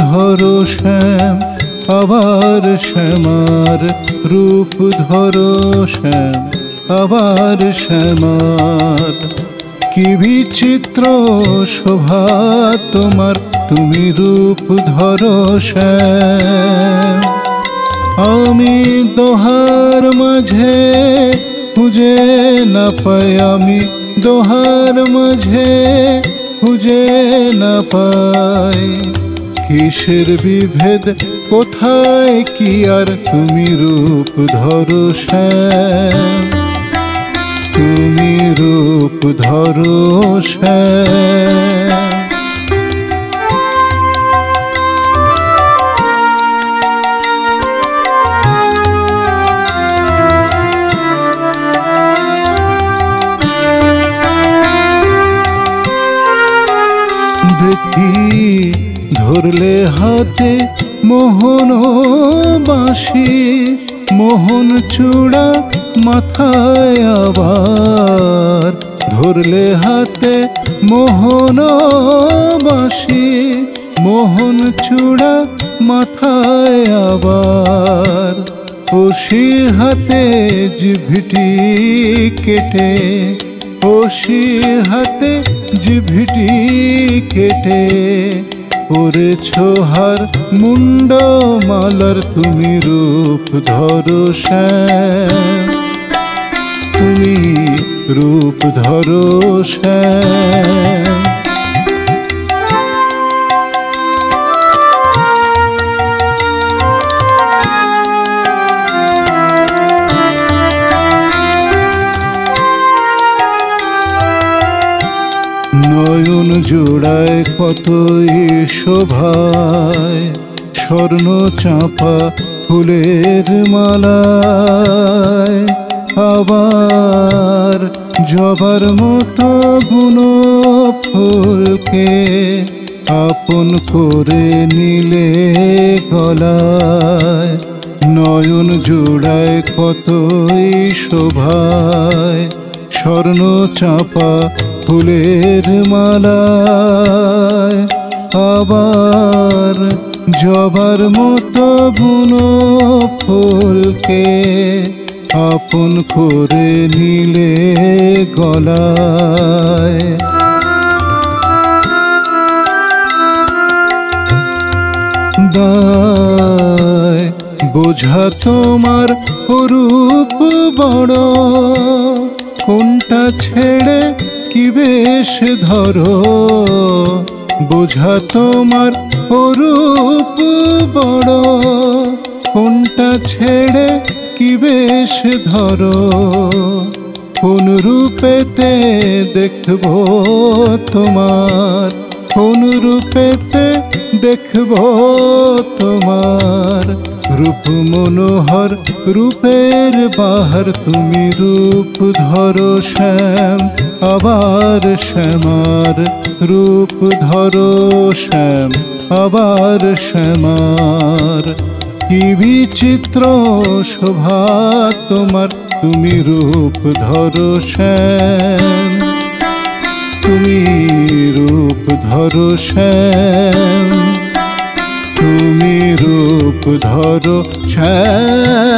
ধরো শ্যাম আবার শ্যামার, রূপ ধরো শ্যাম আবার শ্যামার। কি বিচিত্র শোভা তোমার, তুমি রূপ ধরো শ্যাম। আমি দোহার মাঝে খুঁজে না পাই, আমি দোহার মাঝে খুঁজে না পাই। কিসের বিভেদ কোথায় কি আর, তুমি রূপ ধরো শ্যাম, তুমি রূপ ধরো শ্যাম। দেখি ধরলে হাতে মোহন বাঁশি, মোহন চূড়া মাথায় আবার। ধরলে হাতে মোহন বাঁশি, মোহন চূড়া মাথায় আবার। ওসি হাতে জিভিটি কেটে, ওসি হাতে জিভিটি কেটে করেছ হার মুন্ড মালার, তুমি রূপ ধরো শ্যাম, তুমি রূপ ধরো শ্যাম। নয়ন জোড়ায় কতই শোভায়, স্বর্ণ চাঁপা ফুলের মালায়। আবার জবার মতো গুণ ফুলকে আপন করে নিলে গলায়। নয়ন জোড়ায় কতই শোভায়, স্বর্ণ চাঁপা ফুলের মালায়। আবার জবার মতো বুনো ফুলকে আপন করে নিলে গলায়। দায় বোঝা তোমার রূপ বড়, কোনটা ছেড়ে কি বেশ ধরো। বোঝা তোমার রূপ বড়, কোনটা ছেড়ে কি বেশ ধরো। কোন রূপেতে দেখব তোমার, কোন রূপেতে দেখব তোমার। রূপ মনোহর রূপের বাহার, তুমি রূপ ধরো শ্যাম আবার শ্যামার, রূপ ধরো শ্যাম আবার শ্যামার। কি বিচিত্র শোভা তোমার, তুমি রূপ ধরো শ্যাম, তুমি রূপ ধরো শ্যাম, তুমি রূপ ধরো শ্যাম।